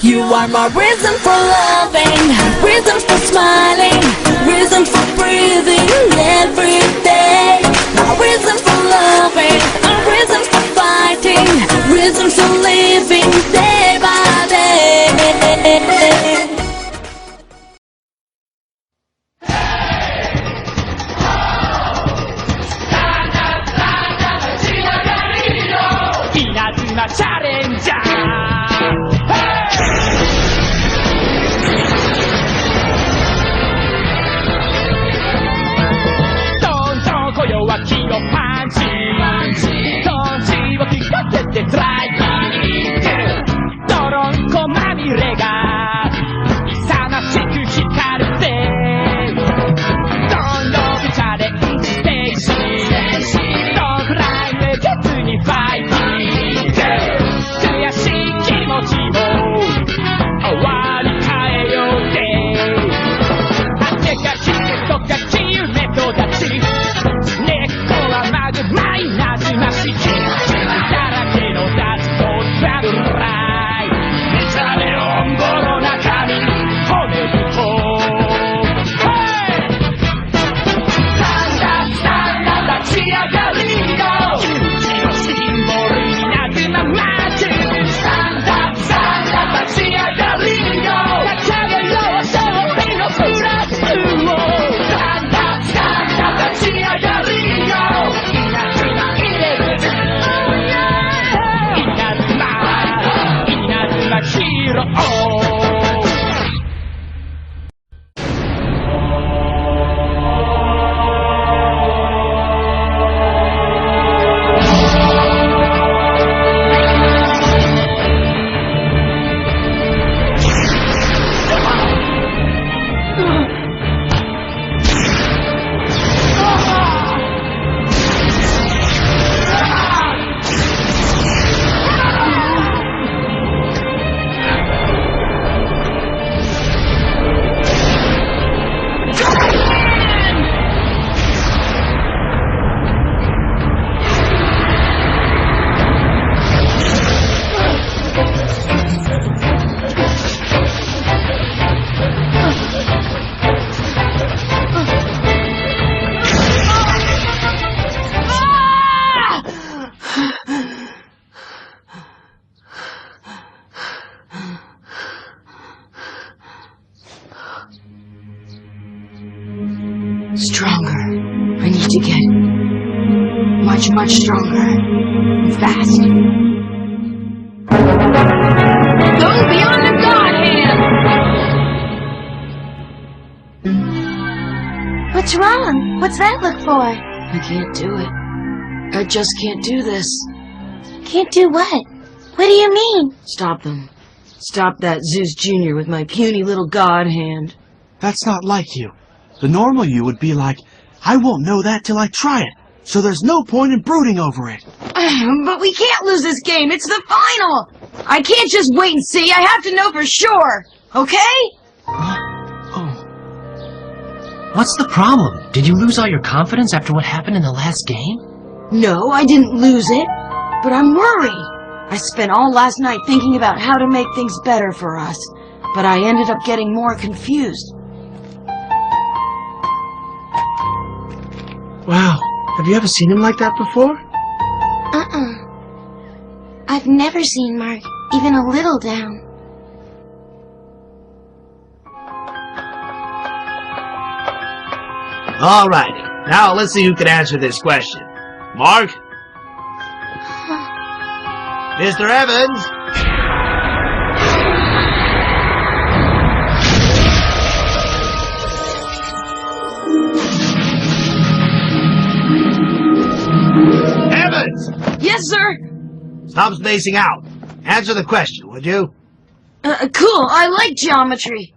You are my reason for loving, reason for smiling, reason for breathing every day. My reason for loving, a reason for fighting, reason for living day by day. Inazuma Challenger!どんどん今宵は気をパンチトンチをきっかけてトライビング泥んこまみれが勇ましく光るぜどんどんチャレンジステージどんくらい無欠にファイティング悔しい気持ちも終わり変えようぜ汗がきてとかき夢と立ち根っこはまぐまいなじましけだらけのダストトラブルライめちゃめおんぼろ中身骨太立ち上がりの勇気のシンボルになるままじスタンダ立ち上がりの中がよ勝利のフラッグをスタンダ立ち上がりの稲妻入れる稲妻ヒーローStronger. I need to get much stronger. And fast. Go beyond the God hand! What's wrong? What's that look for? I can't do it. I just can't do this. Can't do what? What do you mean? Stop them. Stop that Zeus Jr. with my puny little God hand. That's not like you. The normal you would be like, I won't know that till I try it, so there's no point in brooding over it. But we can't lose this game. It's the final. I can't just wait and see. I have to know for sure. Okay? Oh. What's the problem? Did you lose all your confidence after what happened in the last game? No, I didn't lose it. But I'm worried. I spent all last night thinking about how to make things better for us. But I ended up getting more confused. Wow. Have you ever seen him like that before? I've never seen Mark even a little down. Alrighty, now let's see who can answer this question. Mark? Mr. Evans? Evans! Yes, sir? Stop spacing out. Answer the question, would you? Cool. I like geometry.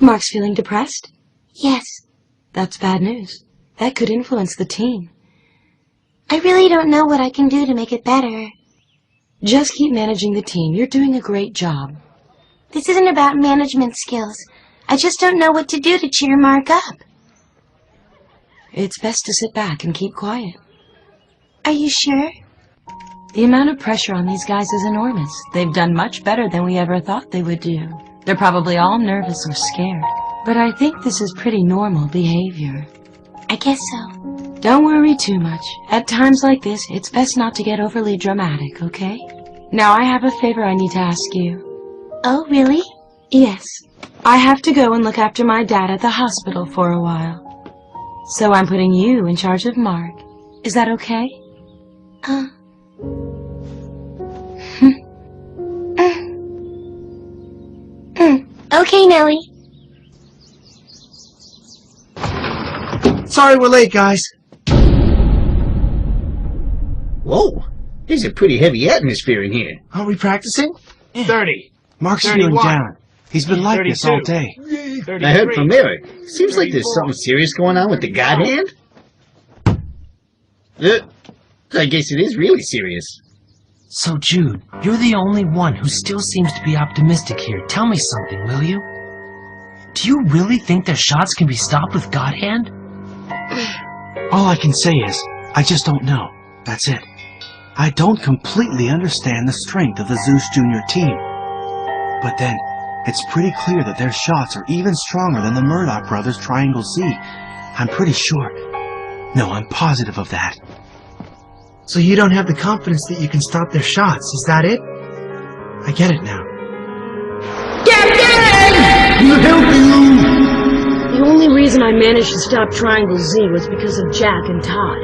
Mark's feeling depressed? Yes. That's bad news. That could influence the team. I really don't know what I can do to make it better. Just keep managing the team. You're doing a great job. This isn't about management skills. I just don't know what to do to cheer Mark up. It's best to sit back and keep quiet. Are you sure? The amount of pressure on these guys is enormous. They've done much better than we ever thought they would do. They're probably all nervous or scared. But I think this is pretty normal behavior. I guess so. Don't worry too much. At times like this, it's best not to get overly dramatic, okay? Now I have a favor I need to ask you. Oh, really? Yes. I have to go and look after my dad at the hospital for a while. So I'm putting you in charge of Mark. Is that okay? Okay, Nellie. Sorry we're late, guys. Whoa, there's a pretty heavy atmosphere in here. Aren't we practicing? 30. Mark's 31. feeling down. He's been like this all 32. day. 33. I heard from Eric. Seems like there's something serious going on with the God Hand. I guess it is really serious. So, Jude, you're the only one who still seems to be optimistic here. Tell me something, will you? Do you really think their shots can be stopped with God Hand? All I can say is, I just don't know. That's it. I don't completely understand the strength of the Zeus Junior team. But then, it's pretty clear that their shots are even stronger than the Murdoch brothers' Triangle Z. I'm pretty sure. No, I'm positive of that. So you don't have the confidence that you can stop their shots, is that it? I get it now. The only reason I managed to stop Triangle Z was because of Jack and Todd.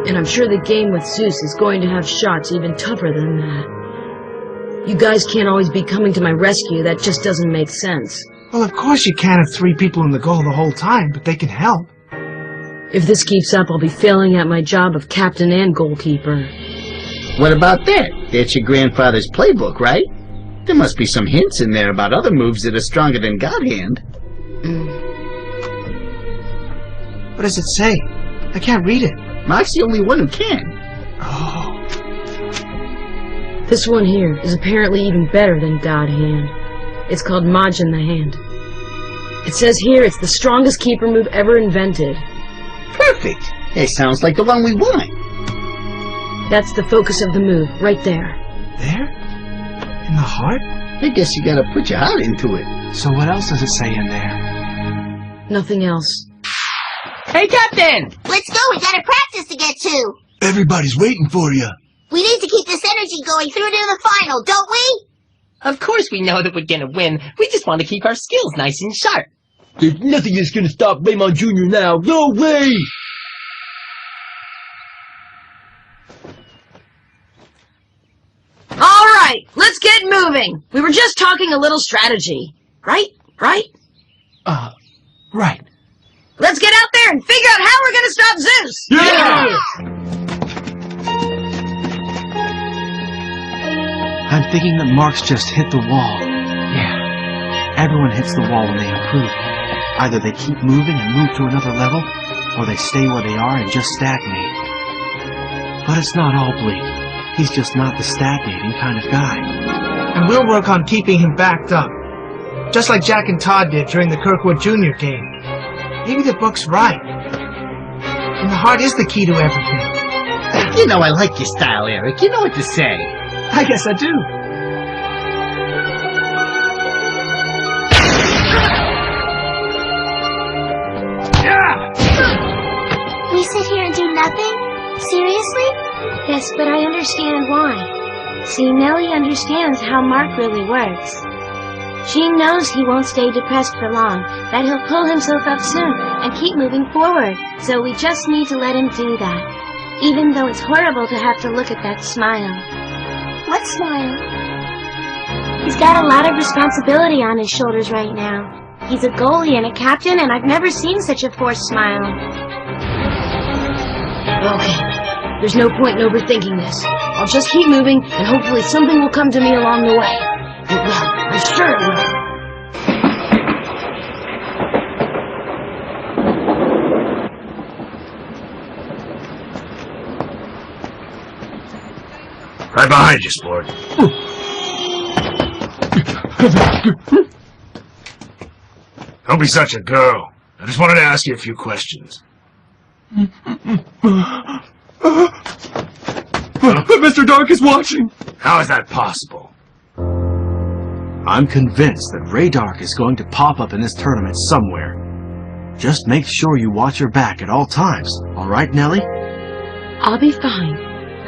And I'm sure the game with Zeus is going to have shots even tougher than that. You guys can't always be coming to my rescue. That just doesn't make sense. Well, of course you can't have 3 people in the goal the whole time, but they can help. If this keeps up, I'll be failing at my job of captain and goalkeeper. What about that? That's your grandfather's playbook, right? There must be some hints in there about other moves that are stronger than God Hand. What does it say? I can't read it. Mark's the only one who can. Oh. This one here is apparently even better than God Hand. It's called Majin the Hand. It says here it's the strongest keeper move ever invented. Perfect. That sounds like the one we want. That's the focus of the move, right there. There? In the heart? I guess you gotta put your heart into it. So what else does it say in there? Nothing else. Hey, Captain! Let's go. We got a practice to get to. Everybody's waiting for you. We need to keep this energy going through to the final, don't we? Of course we know that we're gonna win. We just want to keep our skills nice and sharp. There's nothing that's gonna stop Raymond Jr. now. No way! All right, let's get moving. We were just talking a little strategy. Right? Right. Let's get out there and figure out how we're gonna stop Zeus! Yeah! I'm thinking that Mark's just hit the wall. Yeah. Everyone hits the wall when they improve. Either they keep moving and move to another level, or they stay where they are and just stagnate. But it's not all bleak. He's just not the stagnating kind of guy. And we'll work on keeping him backed up. Just like Jack and Todd did during the Kirkwood Jr. game. Maybe the book's right. And the heart is the key to everything. You know I like your style, Eric. You know what to say. I guess I do. We sit here and do nothing? Seriously? Yes, but I understand why. See, Nellie understands how Mark really works. She knows he won't stay depressed for long, that he'll pull himself up soon and keep moving forward. So we just need to let him do that. Even though it's horrible to have to look at that smile. What smile? He's got a lot of responsibility on his shoulders right now. He's a goalie and a captain, and I've never seen such a forced smile. Okay, there's no point in overthinking this. I'll just keep moving, and hopefully something will come to me along the way. It will. I'm sure it will. Right behind you, sport. Don't be such a girl. I just wanted to ask you a few questions. But Mr. Dark is watching! How is that possible? I'm convinced that Ray Dark is going to pop up in this tournament somewhere. Just make sure you watch your back at all times, alright, Nellie? I'll be fine.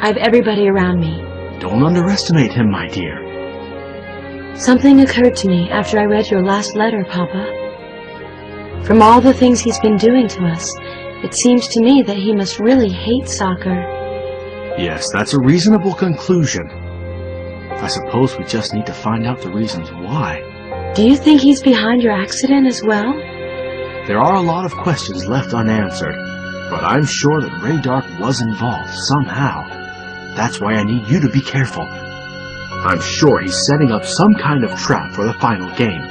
I have everybody around me. Don't underestimate him, my dear. Something occurred to me after I read your last letter, Papa. From all the things he's been doing to us, it seems to me that he must really hate soccer. Yes, that's a reasonable conclusion. I suppose we just need to find out the reasons why. Do you think he's behind your accident as well? There are a lot of questions left unanswered, but I'm sure that Ray Dark was involved somehow. That's why I need you to be careful. I'm sure he's setting up some kind of trap for the final game,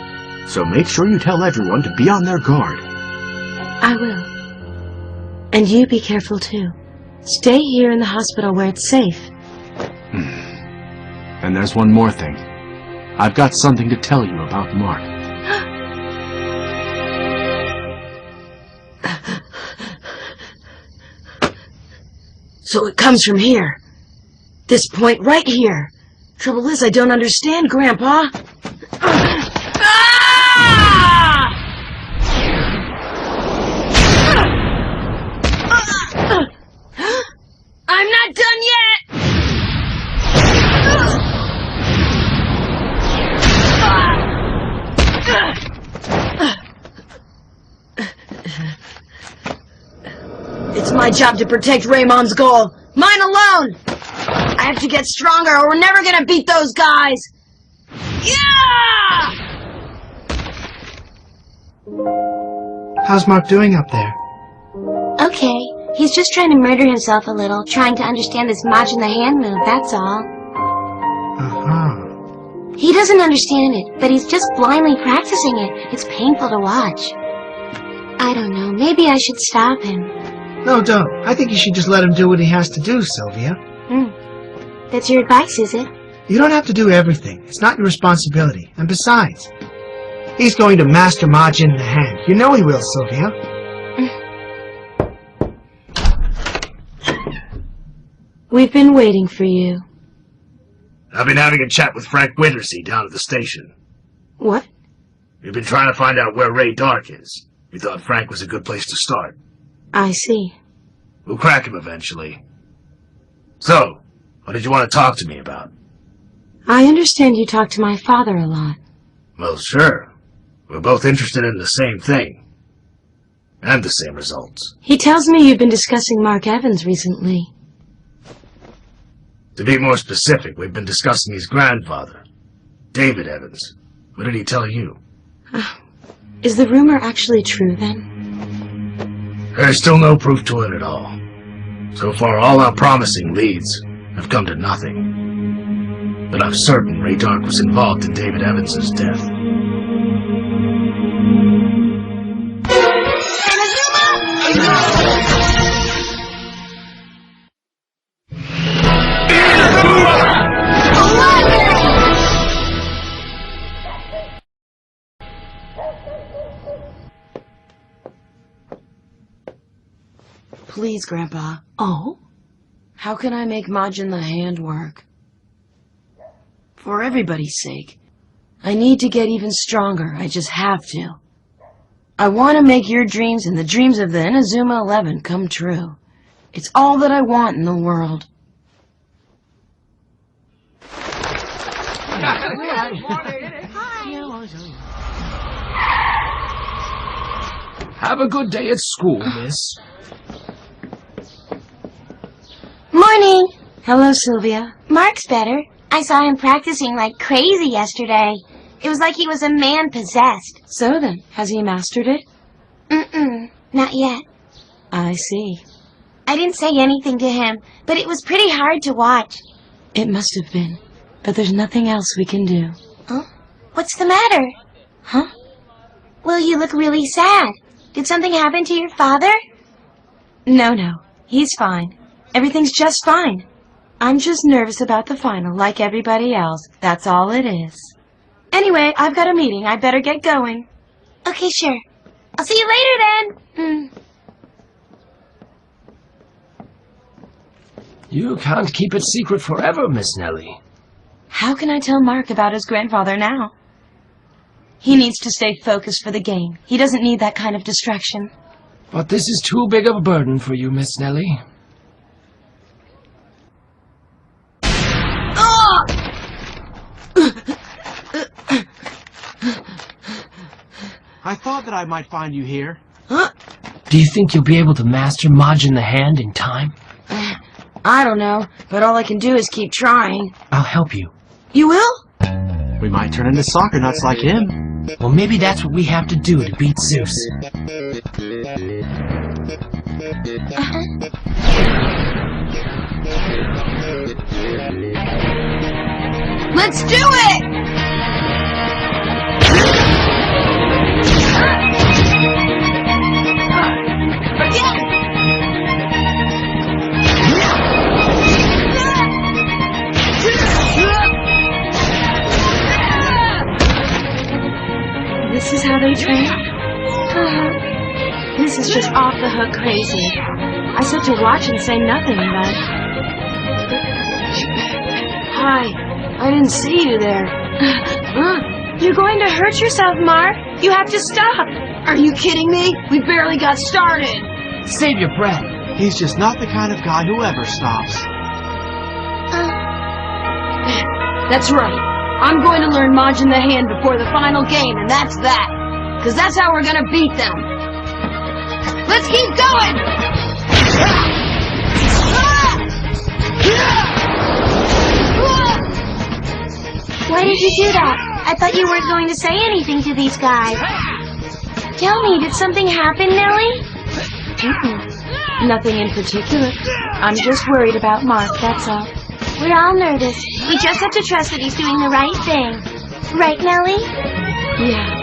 so make sure you tell everyone to be on their guard. I will. And you be careful too. Stay here in the hospital where it's safe. And there's one more thing. I've got something to tell you about Mark. So it comes from here. This point right here. Trouble is, I don't understand, Grandpa. I'm not done yet! It's my job to protect Raymond's goal. Mine alone! I have to get stronger or we're never gonna beat those guys! Yeah! How's Mark doing up there? Okay, he's just trying to murder himself a little, trying to understand this Majin the Hand move, that's all. Uh-huh. He doesn't understand it, but he's just blindly practicing it. It's painful to watch. I don't know, maybe I should stop him. No, don't. I think you should just let him do what he has to do, Sylvia. That's your advice, is it? You don't have to do everything. It's not your responsibility. And besides, he's going to master Majin the Hand. You know he will, Sylvia. We've been waiting for you. I've been having a chat with Frank Wintersea down at the station. What? We've been trying to find out where Ray Dark is. We thought Frank was a good place to start. I see. We'll crack him eventually. So, what did you want to talk to me about? I understand you talk to my father a lot. Well, sure. We're both interested in the same thing. And the same results. He tells me you've been discussing Mark Evans recently. To be more specific, we've been discussing his grandfather, David Evans. What did he tell you? Is the rumor actually true, then? There's still no proof to it at all. So far, all our promising leads have come to nothing. But I'm certain Ray Dark was involved in David Evans's death. Please, Grandpa. Oh? How can I make Majin the Hand work? For everybody's sake. I need to get even stronger. I just have to. I want to make your dreams and the dreams of the Inazuma 11 come true. It's all that I want in the world. Have a good day at school, miss. Morning! Hello, Sylvia. Mark's better. I saw him practicing like crazy yesterday. It was like he was a man possessed. So then, has he mastered it? Not yet. I see. I didn't say anything to him, but it was pretty hard to watch. It must have been. But there's nothing else we can do. Huh? What's the matter? Huh? Well, you look really sad. Did something happen to your father? No. He's fine. Everything's just fine. I'm just nervous about the final, like everybody else. That's all it is. Anyway, I've got a meeting. I better get going. Okay, sure. I'll see you later then. You can't keep it secret forever, Miss Nellie. How can I tell Mark about his grandfather now? He needs to stay focused for the game. He doesn't need that kind of distraction. But this is too big of a burden for you, Miss Nellie. I thought that I might find you here. Do you think you'll be able to master Majin the Hand in time? I don't know, but all I can do is keep trying. I'll help you. You will? We might turn into soccer nuts like him. Well, maybe that's what we have to do to beat Zeus. Let's do it! This is how they train? This is just off the hook crazy. I said to watch and say nothing, but... Hi, I didn't see you there. You're going to hurt yourself, Mark. You have to stop. Are you kidding me? We barely got started. Save your breath. He's just not the kind of guy who ever stops. That's right. I'm going to learn Majin the Hand before the final game, and that's that. Because that's how we're going to beat them. Let's keep going! Why did you do that? I thought you weren't going to say anything to these guys. Tell me, did something happen, Nellie? Nothing in particular. I'm just worried about Mark, that's all. We're all nervous. We just have to trust that he's doing the right thing. Right, Nellie? Yeah.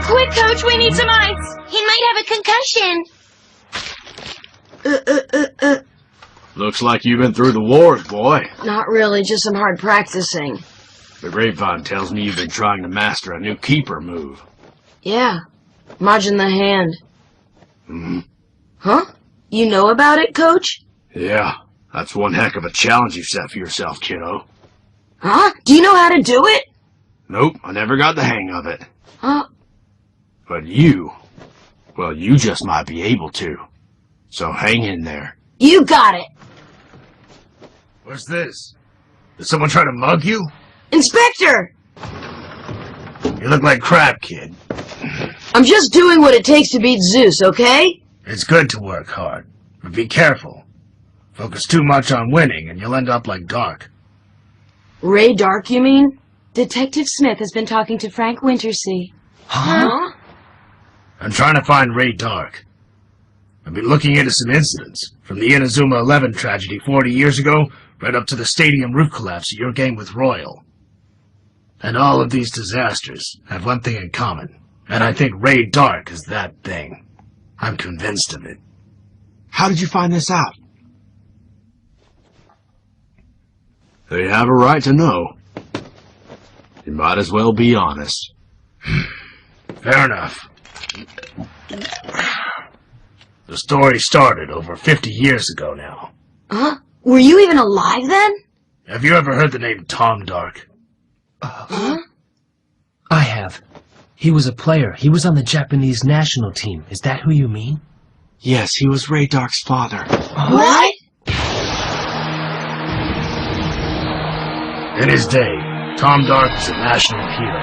Quick, Coach, we need some ice. He might have a concussion. Looks like you've been through the wars, boy. Not really, just some hard practicing. The grapevine tells me you've been trying to master a new keeper move. Yeah, Majin the Hand. Hmm? Huh? You know about it, Coach? Yeah, that's one heck of a challenge you've set for yourself, kiddo. Huh? Do you know how to do it? Nope, I never got the hang of it. Huh? But you, well, you just might be able to. So hang in there. You got it! What's this? Did someone try to mug you? Inspector! You look like crap, kid. I'm just doing what it takes to beat Zeus, okay? It's good to work hard, but be careful. Focus too much on winning and you'll end up like Dark. Ray Dark, you mean? Detective Smith has been talking to Frank Wintersea. Huh? I'm trying to find Ray Dark. I've been looking into some incidents, from the Inazuma 11 tragedy 40 years ago, right up to the stadium roof collapse at your game with Royal. And all of these disasters have one thing in common, and I think Ray Dark is that thing. I'm convinced of it. How did you find this out? They have a right to know. You might as well be honest. Fair enough. The story started over 50 years ago now. Huh? Were you even alive then? Have you ever heard the name Tom Dark? Huh? I have. He was a player. He was on the Japanese national team. Is that who you mean? Yes, he was Ray Dark's father. What? In his day, Tom Dark was a national hero,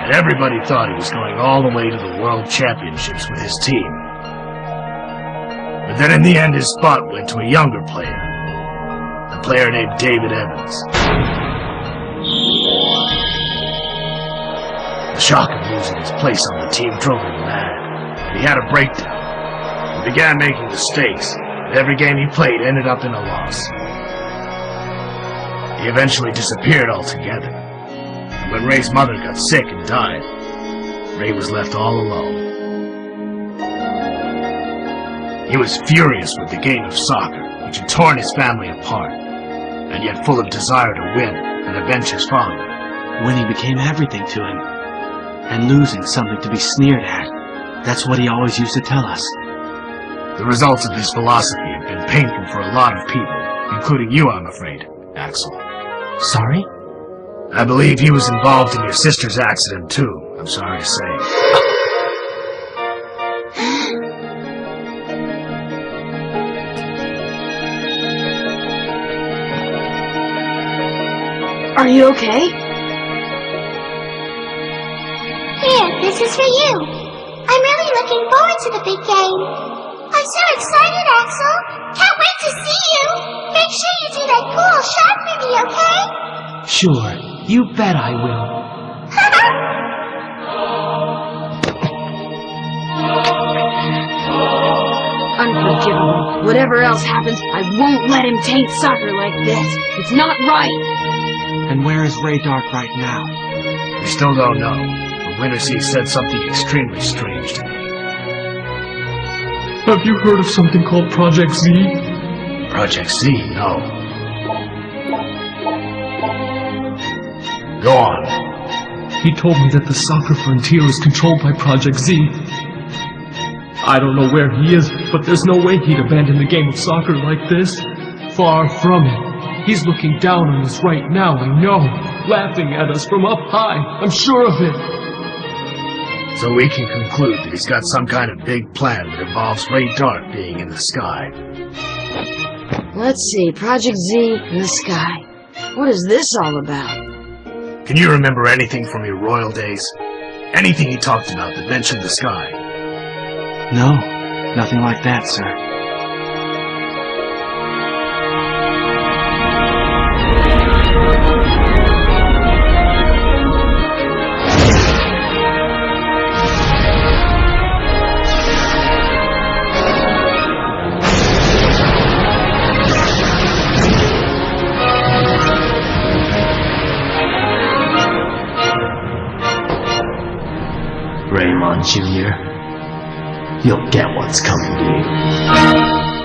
and everybody thought he was going all the way to the World Championships with his team. But then in the end, his spot went to a younger player, a player named David Evans. The shock of losing his place on the team drove him mad. He had a breakdown. He began making mistakes, and every game he played ended up in a loss. He eventually disappeared altogether. And when Ray's mother got sick and died, Ray was left all alone. He was furious with the game of soccer, which had torn his family apart, and yet full of desire to win, and avenge his father. Winning became everything to him. And losing something to be sneered at. That's what he always used to tell us. The results of his philosophy have been painful for a lot of people, including you, I'm afraid, Axel. Sorry? I believe he was involved in your sister's accident, too, I'm sorry to say. Are you okay? Here, this is for you. I'm really looking forward to the big game. I'm so excited, Axel. Can't wait to see you. Make sure you do that cool shot for me, okay? Sure, you bet I will. Unforgivable. Whatever else happens, I won't let him taint soccer like this. It's not right. And where is Ray Dark right now? We still don't know, but Wintersea said something extremely strange to me. Have you heard of something called Project Z? Project Z? No. Go on. He told me that the soccer frontier is controlled by Project Z. I don't know where he is, but there's no way he'd abandon the game of soccer like this. Far from it. He's looking down on us right now, I know. Laughing at us from up high. I'm sure of it. So we can conclude that he's got some kind of big plan that involves Ray Dark being in the sky. Let's see, Project Z in the sky. What is this all about? Can you remember anything from your royal days? Anything he talked about that mentioned the sky? No, nothing like that, sir. Raymond Jr., you'll get what's coming to you.